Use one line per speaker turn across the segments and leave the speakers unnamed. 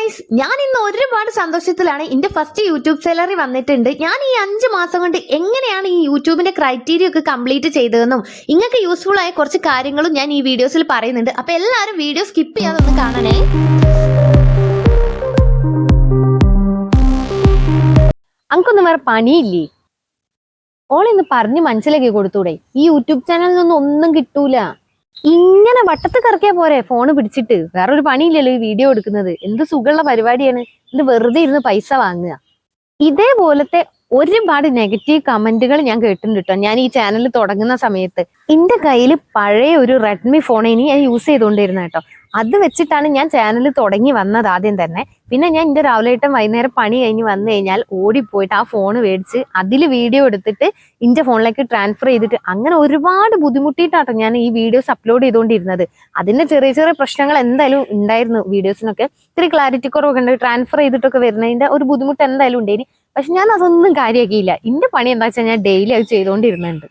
Guys, ഞാൻ ഇന്ന് ഒരുപാട് സന്തോഷത്തിലാണ്. എന്റെ ഫസ്റ്റ് യൂട്യൂബ് സാലറി വന്നിട്ടുണ്ട്. ഞാൻ ഈ 5 മാസം കൊണ്ട് എങ്ങനെയാണ് ഈ യൂട്യൂബിന്റെ ക്രൈറ്റീരിയ ഒക്കെ കംപ്ലീറ്റ് ചെയ്തതെന്നും നിങ്ങൾക്ക് യൂസ്ഫുൾ ആയ കുറച്ച് കാര്യങ്ങളും ഞാൻ ഈ വീഡിയോസിൽ പറയുന്നുണ്ട്. അപ്പൊ എല്ലാവരും വീഡിയോ സ്കിപ്പ് ചെയ്യാതെ ഒന്ന് കാണണേ.
അനക്കൊന്നും വേറെ പണിയില്ലേ? ഓളിന്ന് പറഞ്ഞ് മനസ്സിലാക്കി കൊടുത്തൂടെ? ഈ യൂട്യൂബ് ചാനലിൽ നിന്നൊന്നും ഒന്നും കിട്ടൂല. ഇങ്ങനെ വട്ടത്ത് കറക്കിയാ പോരെ ഫോണ് പിടിച്ചിട്ട്. വേറൊരു പണിയില്ലല്ലോ ഈ വീഡിയോ എടുക്കുന്നത്. എന്ത് സുഖമുള്ള പരിപാടിയാണ്. ഇത് വെറുതെ ഇരുന്ന് പൈസ വാങ്ങുക. ഇതേപോലത്തെ ഒരുപാട് നെഗറ്റീവ് കമന്റുകൾ ഞാൻ കേട്ടിട്ടുണ്ട് കേട്ടോ. ഞാൻ ഈ ചാനൽ തുടങ്ങുന്ന സമയത്ത് എന്റെ കയ്യിൽ പഴയ ഒരു റെഡ്മി ഫോണേനി ഞാൻ യൂസ് ചെയ്തുകൊണ്ടിരുന്നത് കേട്ടോ. അത് വെച്ചിട്ടാണ് ഞാൻ ചാനൽ തുടങ്ങി വന്നത് ആദ്യം തന്നെ. പിന്നെ ഞാൻ എന്റെ രാവിലെ വൈകുന്നേരം പണി കഴിഞ്ഞ് വന്നു കഴിഞ്ഞാൽ ഓടിപ്പോയിട്ട് ആ ഫോൺ മേടിച്ച് അതിൽ വീഡിയോ എടുത്തിട്ട് എന്റെ ഫോണിലേക്ക് ട്രാൻസ്ഫർ ചെയ്തിട്ട് അങ്ങനെ ഒരുപാട് ബുദ്ധിമുട്ടിയിട്ടാട്ടോ ഞാൻ ഈ വീഡിയോസ് അപ്ലോഡ് ചെയ്തുകൊണ്ടിരുന്നത്. അതിന്റെ ചെറിയ ചെറിയ പ്രശ്നങ്ങൾ എന്തായാലും ഉണ്ടായിരുന്നു. വീഡിയോസിനൊക്കെ ഇത്തിരി ക്ലാരിറ്റി കുറവൊക്കെ ഉണ്ട്. ട്രാൻസ്ഫർ ചെയ്തിട്ടൊക്കെ വരുന്നതിന്റെ ഒരു ബുദ്ധിമുട്ട് എന്തായാലും ഉണ്ടായിരുന്നു. പക്ഷെ ഞാൻ അതൊന്നും കാര്യമാക്കിയില്ല. എന്റെ പണി എന്താ വെച്ചാൽ ഞാൻ ഡെയിലി അത് ചെയ്തുകൊണ്ടിരുന്നുണ്ട്.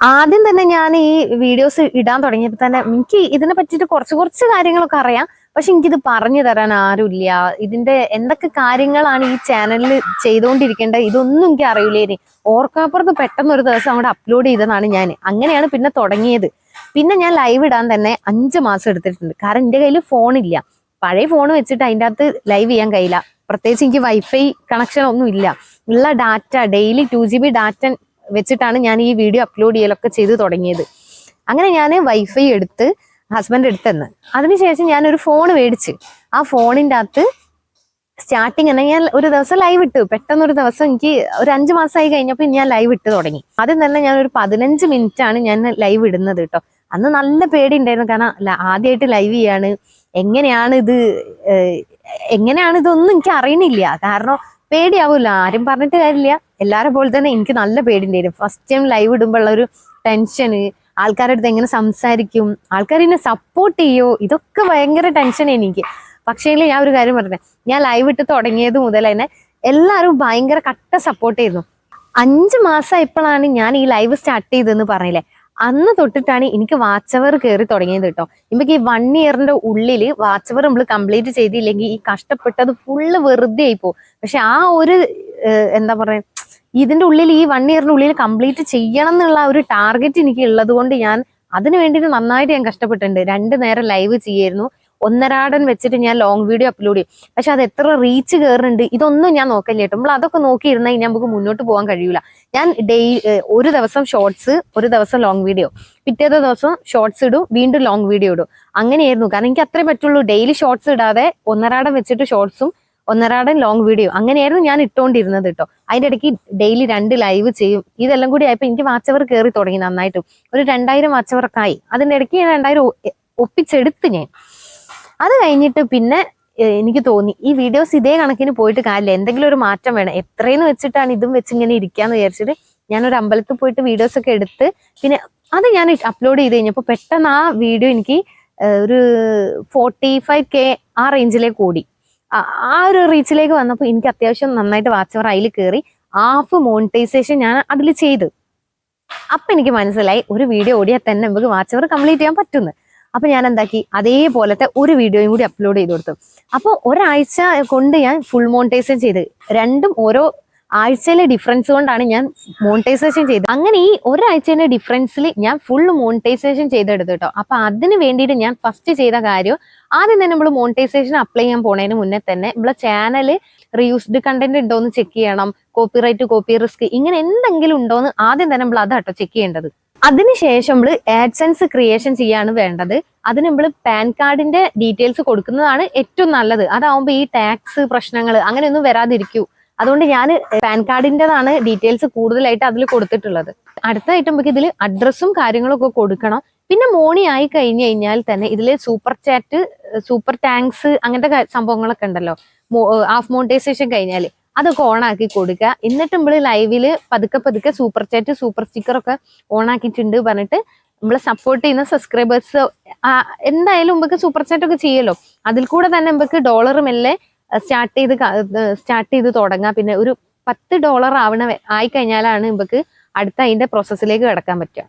ആദ്യം തന്നെ ഞാൻ ഈ വീഡിയോസ് ഇടാൻ തുടങ്ങിയപ്പോൾ തന്നെ എനിക്ക് ഇതിനെ പറ്റിയിട്ട് കുറച്ച് കാര്യങ്ങളൊക്കെ അറിയാം. പക്ഷെ എനിക്കിത് പറഞ്ഞു തരാൻ ആരുമില്ല. ഇതിന്റെ എന്തൊക്കെ കാര്യങ്ങളാണ് ഈ ചാനലിൽ ചെയ്തുകൊണ്ടിരിക്കേണ്ടത് ഇതൊന്നും എനിക്ക് അറിയില്ലേനി. ഓർക്കാപ്പുറത്ത് പെട്ടെന്ന് ഒരു ദിവസം അവിടെ അപ്ലോഡ് ചെയ്തതാണ് ഞാൻ. അങ്ങനെയാണ് പിന്നെ തുടങ്ങിയത്. പിന്നെ ഞാൻ ലൈവ് ഇടാൻ തന്നെ 5 മാസം എടുത്തിട്ടുണ്ട്. കാരണം എന്റെ കയ്യിൽ ഫോണില്ല. പഴയ ഫോൺ വെച്ചിട്ട് അതിൻ്റെ അകത്ത് ലൈവ് ചെയ്യാൻ കഴിയില്ല. പ്രത്യേകിച്ച് എനിക്ക് വൈഫൈ കണക്ഷൻ ഒന്നും ഇല്ല. ഉള്ള ഡാറ്റ ഡെയിലി 2 GB ഡാറ്റ വെച്ചിട്ടാണ് ഞാൻ ഈ വീഡിയോ അപ്ലോഡ് ചെയ്യലൊക്കെ ചെയ്ത് തുടങ്ങിയത്. അങ്ങനെ ഞാൻ വൈഫൈ എടുത്ത് ഹസ്ബൻഡ് എടുത്തെന്ന്. അതിനുശേഷം ഞാനൊരു ഫോൺ മേടിച്ച് ആ ഫോണിൻ്റെ അകത്ത് സ്റ്റാർട്ടിങ് തന്നെ ഞാൻ ഒരു ദിവസം ലൈവ് ഇട്ടു. പെട്ടെന്നൊരു ദിവസം എനിക്ക് ഒരു 5 മാസമായി കഴിഞ്ഞപ്പോൾ ഞാൻ ലൈവ് ഇട്ട് തുടങ്ങി. ആദ്യം തന്നെ ഞാൻ ഒരു 15 മിനിറ്റാണ് ഞാൻ ലൈവ് ഇടുന്നത് കേട്ടോ. അന്ന് നല്ല പേടി ഉണ്ടായിരുന്നു. കാരണം ആദ്യമായിട്ട് ലൈവ് ചെയ്യാണ്. എങ്ങനെയാണ് ഇതൊന്നും എനിക്ക് അറിയണില്ല. കാരണം പേടിയാവൂല. ആരും പറഞ്ഞിട്ട് കാര്യമില്ല. എല്ലാവരും പോലെ തന്നെ എനിക്ക് നല്ല പേടി ഉണ്ടായിരുന്നു. ഫസ്റ്റ് ടൈം ലൈവ് ഇടുമ്പോഴുള്ള ഒരു ടെൻഷന്, ആൾക്കാരുടെ അടുത്ത് എങ്ങനെ സംസാരിക്കും, ആൾക്കാർ എന്നെ സപ്പോർട്ട് ചെയ്യോ, ഇതൊക്കെ ഭയങ്കര ടെൻഷൻ എനിക്ക്. പക്ഷേ ഞാൻ ഒരു കാര്യം പറഞ്ഞേ, ഞാൻ ലൈവ് ഇട്ട് തുടങ്ങിയത് മുതൽ തന്നെ എല്ലാവരും ഭയങ്കര കട്ട സപ്പോർട്ട് ചെയ്തു. 5 മാസമായപ്പോഴാണ് ഞാൻ ഈ ലൈവ് സ്റ്റാർട്ട് ചെയ്തതെന്ന് പറയില്ലേ, അന്ന് തൊട്ടിട്ടാണ് എനിക്ക് വാച്ച് അവർ കയറി തുടങ്ങിയത് കേട്ടോ. നമുക്ക് ഈ 1 ഇയറിന്റെ ഉള്ളിൽ വാച്ച് അവർ നമ്മൾ കംപ്ലീറ്റ് ചെയ്തില്ലെങ്കിൽ ഈ കഷ്ടപ്പെട്ടത് ഫുള്ള് വെറുതെ ആയിപ്പോ. പക്ഷെ ആ ഒരു എന്താ പറയാ, ഇതിന്റെ ഉള്ളിൽ ഈ 1 ഇയറിന്റെ ഉള്ളിൽ കംപ്ലീറ്റ് ചെയ്യണം എന്നുള്ള ഒരു ടാർഗറ്റ് എനിക്ക് ഉള്ളത് കൊണ്ട് ഞാൻ അതിനു വേണ്ടിയിട്ട് നന്നായിട്ട് ഞാൻ കഷ്ടപ്പെട്ടിട്ടുണ്ട്. 2 നേരം ലൈവ് ചെയ്യായിരുന്നു. ഒന്നരാടൻ വെച്ചിട്ട് ഞാൻ ലോങ് വീഡിയോ അപ്ലോഡ് ചെയ്യും. പക്ഷെ അത് എത്ര റീച്ച് കയറുന്നുണ്ട് ഇതൊന്നും ഞാൻ നോക്കില്ല കേട്ടോ. നമ്മൾ അതൊക്കെ നോക്കിയിരുന്നാൽ നമുക്ക് മുന്നോട്ട് പോകാൻ കഴിയൂല. ഞാൻ ഒരു ദിവസം ഷോർട്സ്, ഒരു ദിവസം ലോങ് വീഡിയോ, പിറ്റേത്തെ ദിവസം ഷോർട്സ് ഇടും, വീണ്ടും ലോങ് വീഡിയോ ഇടും. അങ്ങനെയായിരുന്നു. കാരണം എനിക്ക് അത്രേ പറ്റുള്ളൂ. ഡെയിലി ഷോർട്സ് ഇടാതെ ഒന്നരാടൻ വെച്ചിട്ട് ഷോർട്സും ഒന്നരാടൻ ലോങ് വീഡിയോ അങ്ങനെയായിരുന്നു ഞാൻ ഇട്ടുകൊണ്ടിരുന്നത് കേട്ടോ. അതിന്റെ ഇടയ്ക്ക് ഡെയിലി 2 ലൈവ് ചെയ്യും. ഇതെല്ലാം കൂടി ആയപ്പോൾ എനിക്ക് വാച്ചവർ കയറി തുടങ്ങി നന്നായിട്ടും. ഒരു 2000 വാച്ചവറൊക്കെ ആയി. അതിന്റെ ഇടയ്ക്ക് 2000 ഒപ്പിച്ചെടുത്ത് ഞാൻ. അത് കഴിഞ്ഞിട്ട് പിന്നെ എനിക്ക് തോന്നി ഈ വീഡിയോസ് ഇതേ കണക്കിന് പോയിട്ട് കാര്യമില്ല, എന്തെങ്കിലും ഒരു മാറ്റം വേണം. എത്രയെന്ന് വെച്ചിട്ടാണ് ഇതും വെച്ച് ഇങ്ങനെ ഇരിക്കാന്ന് വിചാരിച്ചിട്ട് ഞാനൊരു അമ്പലത്തിൽ പോയിട്ട് വീഡിയോസ് ഒക്കെ എടുത്ത് പിന്നെ അത് ഞാൻ അപ്ലോഡ് ചെയ്ത് കഴിഞ്ഞപ്പോൾ പെട്ടെന്ന് ആ വീഡിയോ എനിക്ക് ഒരു 45K ആ റേഞ്ചിലേക്ക് കൂടി. ആ ഒരു റീച്ചിലേക്ക് വന്നപ്പോൾ എനിക്ക് അത്യാവശ്യം നന്നായിട്ട് വാച്ചവർ അതിൽ കയറി. ഹാഫ് മോണിറ്റൈസേഷൻ ഞാൻ അതിൽ ചെയ്ത്. അപ്പൊ എനിക്ക് മനസ്സിലായി ഒരു വീഡിയോ ഓടിയാൽ തന്നെ നമുക്ക് വാച്ചവർ കംപ്ലീറ്റ് ചെയ്യാൻ പറ്റുന്നു. അപ്പൊ ഞാൻ എന്താക്കി, അതേപോലത്തെ ഒരു വീഡിയോയും കൂടി അപ്ലോഡ് ചെയ്ത് കൊടുത്തു. അപ്പോൾ ഒരാഴ്ച കൊണ്ട് ഞാൻ ഫുൾ മോണിറ്റൈസേഷൻ ചെയ്ത്. രണ്ടും ഓരോ ആഴ്ചയിലെ ഡിഫറൻസ് കൊണ്ടാണ് ഞാൻ മോണിറ്റൈസേഷൻ ചെയ്തത്. അങ്ങനെ ഈ ഒരാഴ്ചയുടെ ഡിഫറൻസിൽ ഞാൻ ഫുൾ മോണിറ്റൈസേഷൻ ചെയ്തെടുത്തു കേട്ടോ. അപ്പൊ അതിന് വേണ്ടിയിട്ട് ഞാൻ ഫസ്റ്റ് ചെയ്ത കാര്യം, ആദ്യം തന്നെ നമ്മൾ മോണിറ്റൈസേഷൻ അപ്ലൈ ചെയ്യാൻ പോണതിന് മുന്നേ തന്നെ നമ്മളെ ചാനല് റീയൂസ്ഡ് കണ്ടന്റ് ഉണ്ടോ എന്ന് ചെക്ക് ചെയ്യണം. കോപ്പിറൈറ്റ്, കോപ്പി റിസ്ക് ഇങ്ങനെ എന്തെങ്കിലും ഉണ്ടോ എന്ന് ആദ്യം തന്നെ നമ്മൾ അതാട്ടോ ചെക്ക് ചെയ്യേണ്ടത്. അതിനുശേഷം നമ്മൾ ആഡ്സെൻസ് ക്രിയേഷൻ ചെയ്യാണ് വേണ്ടത്. അതിന് നമ്മൾ പാൻ കാർഡിന്റെ ഡീറ്റെയിൽസ് കൊടുക്കുന്നതാണ് ഏറ്റവും നല്ലത്. അതാവുമ്പോൾ ഈ ടാക്സ് പ്രശ്നങ്ങൾ അങ്ങനെയൊന്നും വരാതിരിക്കൂ. അതുകൊണ്ട് ഞാൻ പാൻ കാർഡിൻ്റെതാണ് ഡീറ്റെയിൽസ് കൂടുതലായിട്ട് അതിൽ കൊടുത്തിട്ടുള്ളത്. അടുത്തതായിട്ട് നമുക്ക് ഇതിൽ അഡ്രസ്സും കാര്യങ്ങളൊക്കെ കൊടുക്കണം. പിന്നെ മോണി ആയി കഴിഞ്ഞു കഴിഞ്ഞാൽ തന്നെ ഇതിൽ സൂപ്പർ ചാറ്റ്, സൂപ്പർ താങ്ക്സ് അങ്ങനത്തെ സംഭവങ്ങളൊക്കെ ഉണ്ടല്ലോ. ഹാഫ് മോണിറ്റൈസേഷൻ കഴിഞ്ഞാൽ അതൊക്കെ ഓൺ ആക്കി കൊടുക്കുക. എന്നിട്ട് നമ്മൾ ലൈവില് പതുക്കെ സൂപ്പർ ചാറ്റ്, സൂപ്പർ സ്റ്റിക്കർ ഒക്കെ ഓൺ ആക്കിയിട്ടുണ്ട് പറഞ്ഞിട്ട് നമ്മളെ സപ്പോർട്ട് ചെയ്യുന്ന സബ്സ്ക്രൈബേഴ്സ് എന്തായാലും നമുക്ക് സൂപ്പർ ചാറ്റ് ഒക്കെ ചെയ്യല്ലോ. അതിൽ കൂടെ തന്നെ നമുക്ക് ഡോളർ മെല്ലെ സ്റ്റാർട്ട് ചെയ്ത് തുടങ്ങാം. പിന്നെ ഒരു $10 ആയി കഴിഞ്ഞാലാണ് നമുക്ക് അടുത്ത അതിന്റെ പ്രോസസ്സിലേക്ക് കിടക്കാൻ പറ്റുക.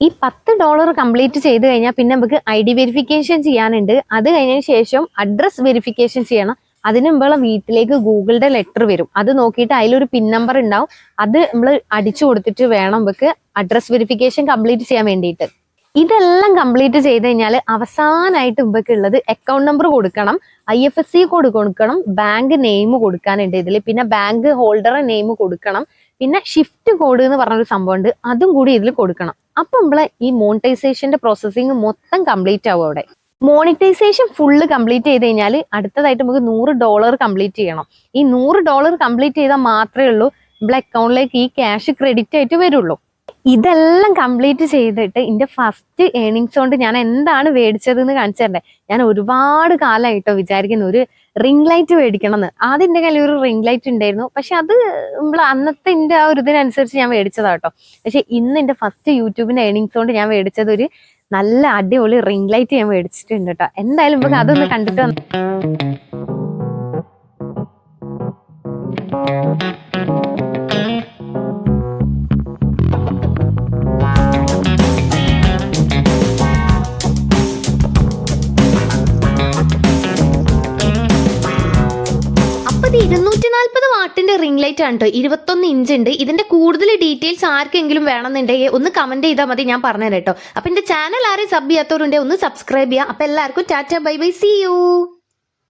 ഈ $10 കംപ്ലീറ്റ് ചെയ്ത് കഴിഞ്ഞാൽ പിന്നെ നമുക്ക് ID വെരിഫിക്കേഷൻ ചെയ്യാനുണ്ട്. അത് കഴിഞ്ഞതിന് ശേഷം അഡ്രസ് വെരിഫിക്കേഷൻ ചെയ്യണം. അതിന് മുമ്പുള്ള വീട്ടിലേക്ക് ഗൂഗിളിന്റെ ലെറ്റർ വരും. അത് നോക്കിയിട്ട് അതിലൊരു പിൻ നമ്പർ ഉണ്ടാവും. അത് നമ്മൾ അടിച്ചു കൊടുത്തിട്ട് വേണം നമുക്ക് അഡ്രസ് വെരിഫിക്കേഷൻ കംപ്ലീറ്റ് ചെയ്യാൻ വേണ്ടിയിട്ട്. ഇതെല്ലാം കംപ്ലീറ്റ് ചെയ്ത് കഴിഞ്ഞാൽ അവസാനമായിട്ട് മുമ്പൊക്കെ ഉള്ളത് അക്കൗണ്ട് നമ്പർ കൊടുക്കണം, IFSC കോഡ് കൊടുക്കണം, ബാങ്ക് നെയിം കൊടുക്കാനുണ്ട് ഇതിൽ, പിന്നെ ബാങ്ക് ഹോൾഡറെ നെയിം കൊടുക്കണം, പിന്നെ ഷിഫ്റ്റ് കോഡ് എന്ന് പറഞ്ഞൊരു സംഭവം ഉണ്ട്, അതും കൂടി ഇതിൽ കൊടുക്കണം. അപ്പൊ നമ്മളെ ഈ മോണിറ്റൈസേഷന്റെ പ്രോസസ്സിങ് മൊത്തം കംപ്ലീറ്റ് ആവും. അവിടെ മോണിറ്റൈസേഷൻ ഫുള്ള് കംപ്ലീറ്റ് ചെയ്ത് കഴിഞ്ഞാൽ അടുത്തതായിട്ട് നമുക്ക് $100 കംപ്ലീറ്റ് ചെയ്യണം. ഈ $100 കംപ്ലീറ്റ് ചെയ്താൽ മാത്രമേ ഉള്ളൂ നമ്മളെ അക്കൗണ്ടിലേക്ക് ഈ ക്യാഷ് ക്രെഡിറ്റ് ആയിട്ട് വരുള്ളൂ. ഇതെല്ലാം കംപ്ലീറ്റ് ചെയ്തിട്ട് എന്റെ ഫസ്റ്റ് ഏണിങ്സ് കൊണ്ട് ഞാൻ എന്താണ് മേടിച്ചത് എന്ന് കാണിച്ചു തരണ്ടേ. ഞാൻ ഒരുപാട് കാലമായിട്ടോ വിചാരിക്കുന്നു ഒരു റിംഗ് ലൈറ്റ് മേടിക്കണം എന്ന്. ആദ്യം എന്റെ കയ്യിൽ ഒരു റിംഗ് ലൈറ്റ് ഉണ്ടായിരുന്നു, പക്ഷെ അത് നമ്മൾ അന്നത്തെ എന്റെ ആ ഒരു ഇതിനനുസരിച്ച് ഞാൻ മേടിച്ചതാട്ടോ. പക്ഷെ ഇന്ന് എന്റെ ഫസ്റ്റ് യൂട്യൂബിന്റെ ഏണിങ്സ് കൊണ്ട് ഞാൻ മേടിച്ചത് ഒരു നല്ല അടിപൊളി റിംഗ് ലൈറ്റ് ഞാൻ മേടിച്ചിട്ടുണ്ട് കേട്ടോ. എന്തായാലും നമുക്ക് അതൊന്ന് കണ്ടിട്ട്
ഇത് 240 വാട്ടിന്റെ റിംഗ് ലൈറ്റ് ആണ് കേട്ടോ. 21 ഇഞ്ച് ഉണ്ട്. ഇതിന്റെ കൂടുതൽ ഡീറ്റെയിൽസ് ആർക്കെങ്കിലും വേണമെന്നുണ്ടെങ്കിൽ ഒന്ന് കമന്റ് ചെയ്താൽ മതി, ഞാൻ പറഞ്ഞുതരാം കേട്ടോ. അപ്പൊ എന്റെ ചാനൽ ആരെയും സബ് ചെയ്യാത്തവരുണ്ടെങ്കിൽ ഒന്ന് സബ്സ്ക്രൈബ് ചെയ്യാം. അപ്പൊ എല്ലാവർക്കും tata bye bye, see U.